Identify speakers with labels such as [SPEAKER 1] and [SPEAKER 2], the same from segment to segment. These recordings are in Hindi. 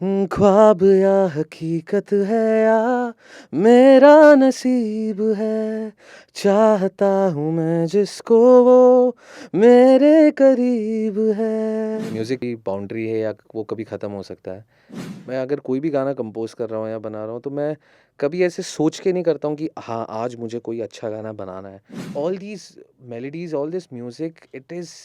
[SPEAKER 1] ख्वाब या हकीकत है या मेरा नसीब है, चाहता हूँ मैं जिसको वो मेरे करीब है। म्यूज़िक की बाउंड्री है या वो कभी ख़त्म हो सकता है। मैं अगर कोई भी गाना कंपोज़ कर रहा हूँ या बना रहा हूँ तो मैं कभी ऐसे सोच के नहीं करता हूँ कि हाँ, आज मुझे कोई अच्छा गाना बनाना है। All these melodies, all this music it is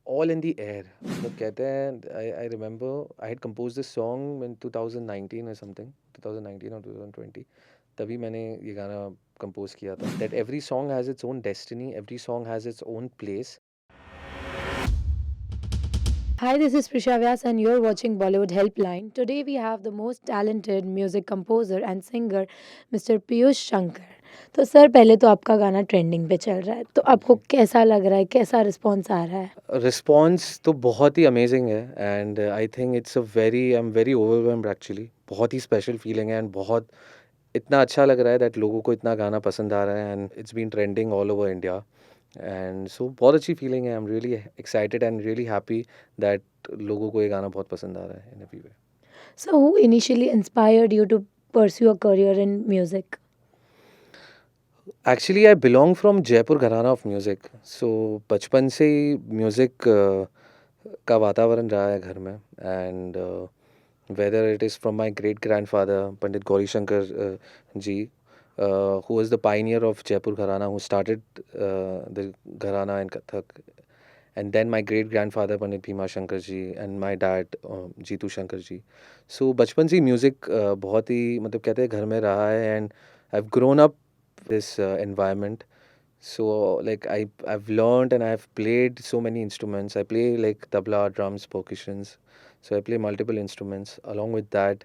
[SPEAKER 1] all in the air. मतलब कहते हैं I remember I had composed this song in 2019 और समथिंग 2019 और 2020 तभी मैंने ये गाना कंपोज़ किया था। That every song has its own destiny, every song has its own place.
[SPEAKER 2] Hi, this is Prisha Vyas, and you're watching Bollywood Helpline. Today, we have the most talented music composer and singer, Mr. Piyush Shankar. तो सर पहले तो आपका गाना ट्रेंडिंग पे चल रहा है तो आपको
[SPEAKER 1] जी।
[SPEAKER 2] कैसा लग रहा है कैसा रिस्पॉन्स आ रहा है?
[SPEAKER 1] रिस्पॉन्स तो बहुत ही अमेजिंग है and I think it's a very I am very overwhelmed actually. बहुत ही स्पेशल फीलिंग है एंड बहुत इतना अच्छा लग रहा है दैट लोगों को इतना गाना पसंद आ रहा है and it's been trending all over India and so बहुत अच्छी फीलिंग है। I am really excited and really happy that लोगों को ये गाना बहुत पसंद आ रहा है in every way.
[SPEAKER 2] So who initially inspired you to pursue a career in music?
[SPEAKER 1] Actually I belong from Jaipur घराना ऑफ म्यूज़िक। सो बचपन से ही म्यूज़िक का वातावरण रहा है घर में and whether it is from my great grandfather Pandit Gauri Shankar ji, who was the pioneer of Jaipur Gharana, who started the Gharana and Kathak, and then my great grandfather Pandit Bhima Shankar ji and my dad Jeetu Shankar ji. So बचपन से म्यूज़िक बहुत ही मतलब कहते हैं घर में रहा है and I've grown up this environment. So like I've learned and I've played so many instruments. I play like tabla, drums, percussions. So I play multiple instruments. Along with that,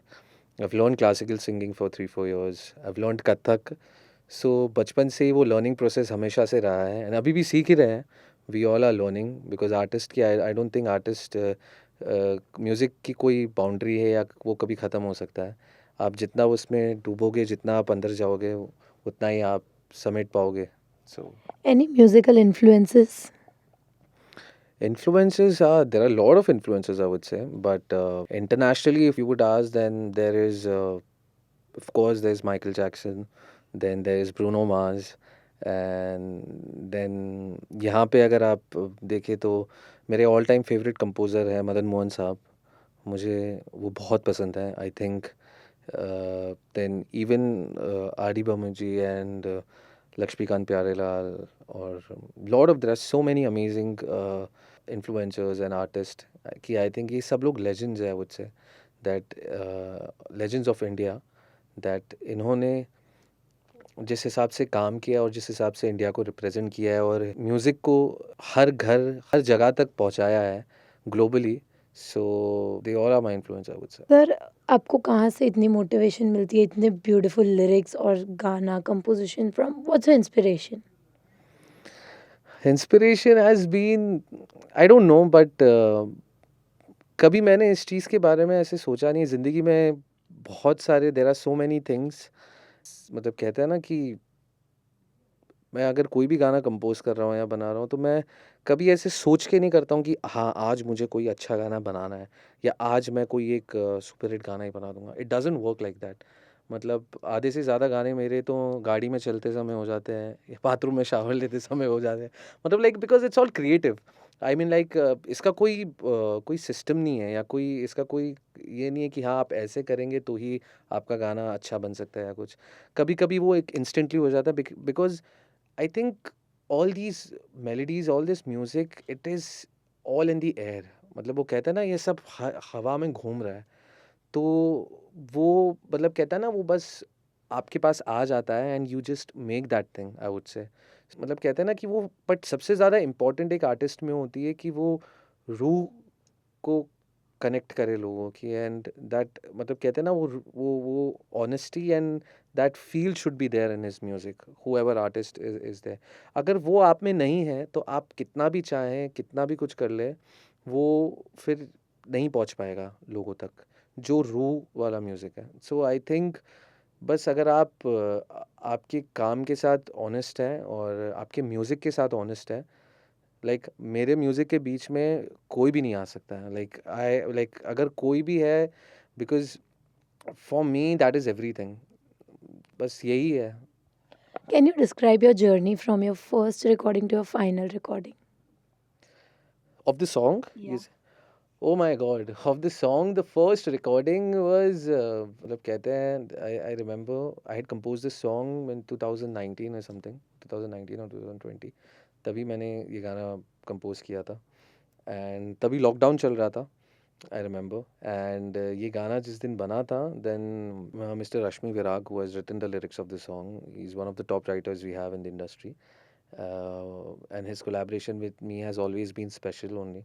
[SPEAKER 1] I've learned classical singing for 3-4 years. I've learned Kathak. So बचपन से ही वो लर्निंग प्रोसेस हमेशा से रहा है एंड अभी भी सीख ही रहे हैं। We all are learning because artist की I don't think artist music की कोई बाउंड्री है या वो कभी ख़त्म हो सकता है। आप जितना उसमें डूबोगे, जितना आप अंदर जाओगे, उतना ही आप समेट पाओगे। सो
[SPEAKER 2] Any musical influences?
[SPEAKER 1] influences are there are a lot of influences I would say, but internationally, if you would ask, then there is of course there's Michael Jackson, then there is Bruno Mars, and then यहाँ पे अगर आप देखें तो मेरे ऑल टाइम फेवरेट कंपोज़र है मदन मोहन साहब। मुझे वो बहुत पसंद है। I think then even R D Burman ji and Laxmikant Pyarelal और lot of there are so many amazing influencers and artist कि आई थिंक ये सब लोग लेजेंड्स है I would say that legends of India that इन्होंने जिस हिसाब से काम किया और जिस हिसाब से इंडिया को रिप्रेजेंट किया है और म्यूज़िक को हर घर हर जगह तक पहुंचाया है globally. So they all are my influence I would say.
[SPEAKER 2] Sir आपको कहाँ से इतनी मोटिवेशन मिलती है इतने ब्यूटीफुल लिरिक्स और गाना composition from what's your inspiration?
[SPEAKER 1] Inspiration has been I don't know but कभी मैंने इस चीज़ के बारे में ऐसे सोचा नहीं ज़िंदगी में। बहुत सारे there are so many things मतलब कहते हैं ना कि मैं अगर कोई भी गाना कंपोज़ कर रहा हूँ या बना रहा हूँ तो मैं कभी ऐसे सोच के नहीं करता हूँ कि हाँ, आज मुझे कोई अच्छा गाना बनाना है या आज मैं कोई एक सुपर हिट गाना ही बना दूँगा। It doesn't work like that. मतलब आधे से ज़्यादा गाने मेरे तो गाड़ी में चलते समय हो जाते हैं या बाथरूम में शावर लेते समय हो जाते हैं। मतलब like because it's all creative. I mean like इसका कोई सिस्टम नहीं है या कोई इसका कोई ये नहीं है कि हाँ, आप ऐसे करेंगे तो ही आपका गाना अच्छा बन सकता है या कुछ। कभी-कभी वो एक इंस्टेंटली हो जाता है because I think all these melodies, all this music, it is all in the air. मतलब वो कहता है ना ये सब हवा में घूम रहा है। तो वो मतलब कहता है ना वो बस आपके पास आ जाता है and you just make that thing I would से। मतलब कहते हैं ना कि वो बट सबसे ज़्यादा इम्पोर्टेंट एक आर्टिस्ट में होती है कि वो रूह को कनेक्ट करे लोगों की एंड दैट मतलब कहते हैं ना वो honesty and that feel should be there in his music however artist is there. अगर वो आप में नहीं है तो आप कितना भी चाहें कितना भी कुछ कर ले वो फिर नहीं पहुंच पाएगा लोगों तक जो रूह वाला म्यूजिक है। सो आई थिंक बस अगर आप आपके काम के साथ ऑनेस्ट हैं और आपके म्यूज़िक के साथ ऑनेस्ट है मेरे म्यूज़िक के बीच में कोई भी नहीं आ सकता है। अगर कोई भी है because for me that is everything, बस यही है।
[SPEAKER 2] Can you describe your journey from your first recording to your final recording?
[SPEAKER 1] Of the song,
[SPEAKER 2] Yeah.
[SPEAKER 1] oh my god, of the song, the first recording was मतलब कहते हैं, I remember I had composed this song in 2019 or something, 2019 or 2020, तभी मैंने ये गाना कंपोज किया था, एंड तभी लॉकडाउन चल रहा था, आई रिमेंबर। एंड ये गाना जिस दिन बना था, then mister Rashmi Virag who has written the lyrics of the song, he is one of the top writers we have in the industry, and his collaboration with me has always been special only.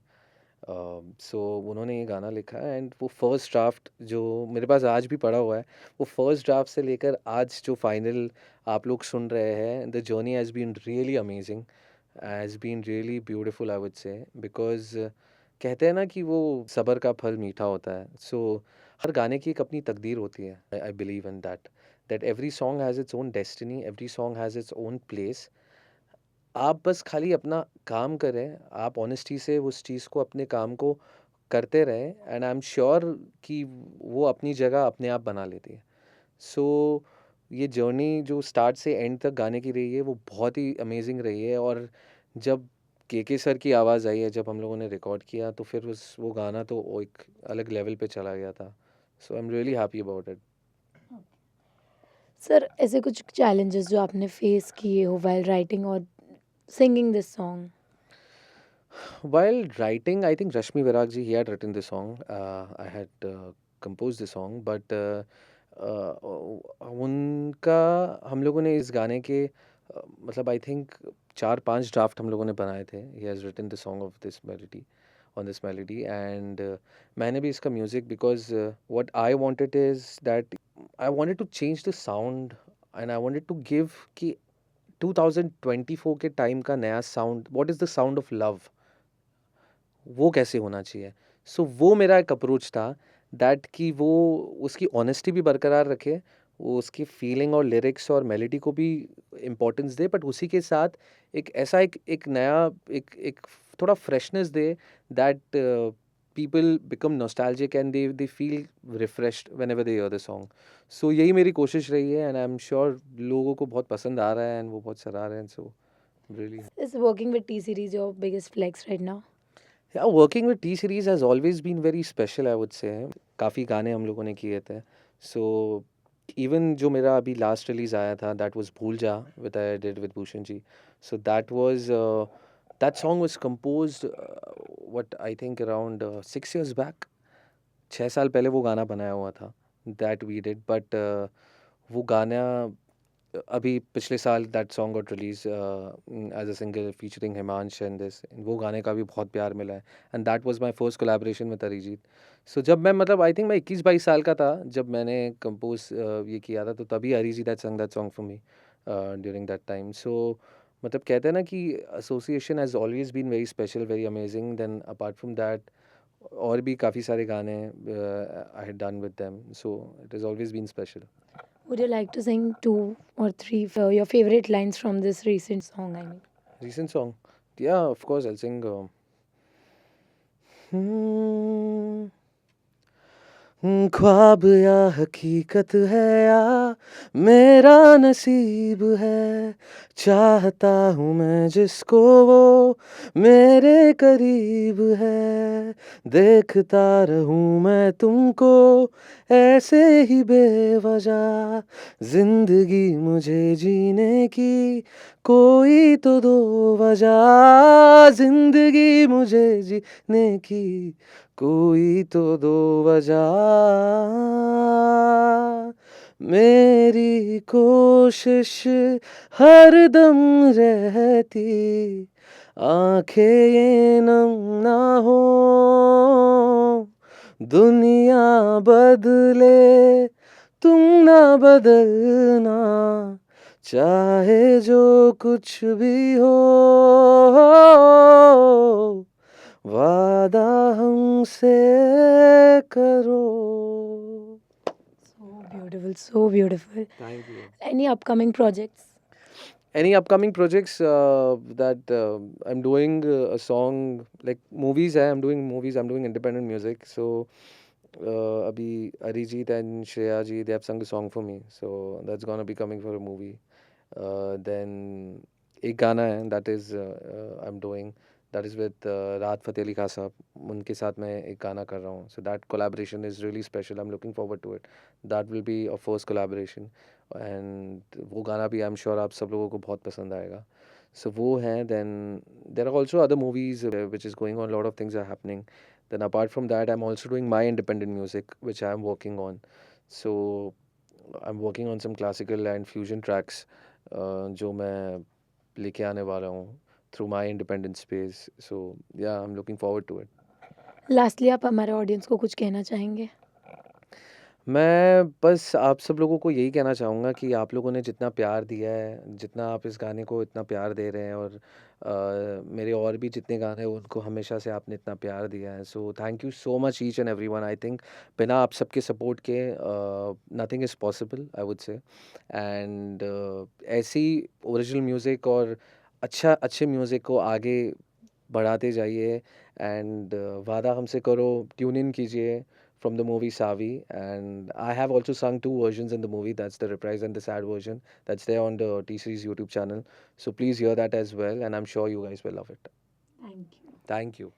[SPEAKER 1] So उन्होंने ये गाना लिखा, एंड वो फर्स्ट ड्राफ्ट जो मेरे पास आज भी पड़ा हुआ है, वो फर्स्ट ड्राफ्ट से लेकर आज जो फाइनल आप लोग सुन रहे हैं, the journey has been really amazing, has been really beautiful, I would say, because कहते हैं ना कि वो सब्र का फल मीठा होता है। सो हर गाने की एक अपनी तकदीर होती है, I believe in that, that every song has its own destiny, every song has its own place. आप बस खाली अपना काम करें, आप ऑनेस्टी से उस चीज़ को, अपने काम को करते रहें, एंड आई एम श्योर कि वो अपनी जगह अपने आप बना लेती है। सो ये जर्नी जो स्टार्ट से एंड तक गाने की रही है, वो बहुत ही अमेजिंग रही है। और जब के सर की आवाज़ आई है, जब हम लोगों ने रिकॉर्ड किया, तो फिर उस वो गाना तो वो एक अलग लेवल पे चला गया था। So I am really happy about it.
[SPEAKER 2] Sir ऐसे कुछ challenges जो आपने फेस किए हो while writing or singing this song?
[SPEAKER 1] While writing, I think Rashmi Virag ji, he had written the song. I had composed the song, but उनका हम लोगों ने इस गाने के मतलब आई थिंक 4-5 ड्राफ्ट हम लोगों ने बनाए थे। He has written the song of this melody, on this melody, and मैंने भी इसका music, because what I wanted is that I wanted to change the sound, and I wanted to give कि 2024 के टाइम का नया sound, what is the sound of love, वो कैसे होना चाहिए। सो वो मेरा एक अप्रोच था, दैट कि वो उसकी ऑनेस्टी भी बरकरार रखे, वो उसकी फीलिंग और लिरिक्स और मेलोडी को भी इम्पोर्टेंस दे, बट उसी के साथ एक ऐसा एक नया एक थोड़ा फ्रेशनेस दे, that people become nostalgic and they feel refreshed whenever they hear the song. So यही मेरी कोशिश रही है, एंड आई एम श्योर लोगों को बहुत पसंद आ रहा है, एंड वो बहुत सराह रहे हैं। So really,
[SPEAKER 2] Is working with T Series your biggest flex right now?
[SPEAKER 1] या working with T Series has always been very special, I would say. काफ़ी गाने हम लोगों ने किए थे। सो इवन जो मेरा अभी लास्ट रिलीज आया था, दैट वाज भूल जा, with I did with Bhushan ji. So that song was composed what I think around 6 years बैक। 6 साल पहले वो गाना बनाया हुआ था, दैट वी डिड, बट वो गाना अभी पिछले साल that song got release as a single featuring Himansh, and this, वो गाने का भी बहुत प्यार मिला है, and that was my first collaboration with Arijit. So जब मैं मतलब आई थिंक मैं 21-22 साल का था जब मैंने कंपोज ये किया था, तो तभी Arijit had sung that song for me during that time. So मतलब कहते हैं ना कि association has always been very special, very amazing. Then apart from that और भी काफ़ी सारे गाने I had done with them, so it has always been special.
[SPEAKER 2] Would you like to sing two or three your favorite lines from this recent song? I mean,
[SPEAKER 1] Recent song? Yeah, of course, I'll sing. Hmm, ख्वाब या हकीकत है या मेरा नसीब है, चाहता हूँ मैं जिसको वो मेरे करीब है, देखता रहूँ मैं तुमको ऐसे ही बेवजह, जिंदगी मुझे जीने की कोई तो दो वजह, जिंदगी मुझे जीने की कोई तो दो वजह, मेरी कोशिश हर दम रहती, आंखें ये नम ना हो, दुनिया बदले तुम ना बदलना, चाहे जो कुछ भी हो, वादा हमसे करो।
[SPEAKER 2] so beautiful, so beautiful.
[SPEAKER 1] Thank you.
[SPEAKER 2] Any upcoming projects?
[SPEAKER 1] Any upcoming projects that I'm doing a song like movies? I'm doing movies. I'm doing independent music. So अभी Arijit and Shreya ji, they have sung a song for me, so that's gonna be coming for a movie. Then एक गाना है that is I'm doing, that is with राहत फ़तेह अली खान साहब, उनके साथ मैं एक गाना कर रहा हूँ. So that collaboration is really special. I'm looking forward to it. That will be a first collaboration and वो गाना भी I'm sure आप सब लोगों को बहुत पसंद आएगा. So वो है. Then there are also other movies which is going on. A lot of things are happening. Then apart from that, I'm also doing my independent music, which I'm working on. So I'm working on some classical and fusion tracks, जो मैं लेके आने वाला हूँ through my independent space. So yeah, I'm looking forward to it.
[SPEAKER 2] Lastly आप हमारे ऑडियंस को कुछ कहना चाहेंगे?
[SPEAKER 1] मैं बस आप सब लोगों को यही कहना चाहूँगा कि आप लोगों ने जितना प्यार दिया है, जितना आप इस गाने को इतना प्यार दे रहे हैं और मेरे और भी जितने गाने हैं उनको हमेशा से आपने इतना प्यार दिया है. So thank you so much each and everyone. I think बिना आप सबके सपोर्ट के nothing is possible, I would से. एंड ऐसी ओरिजिनल म्यूज़िक और अच्छे म्यूज़िक को आगे बढ़ाते जाइए. एंड वादा हमसे करो, ट्यून इन कीजिए from the movie Savi, and I have also sung two versions in the movie. That's the reprise and the sad version. That's there on the T Series YouTube channel. So please hear that as well, and I'm sure you guys will love it.
[SPEAKER 2] Thank you.
[SPEAKER 1] Thank you.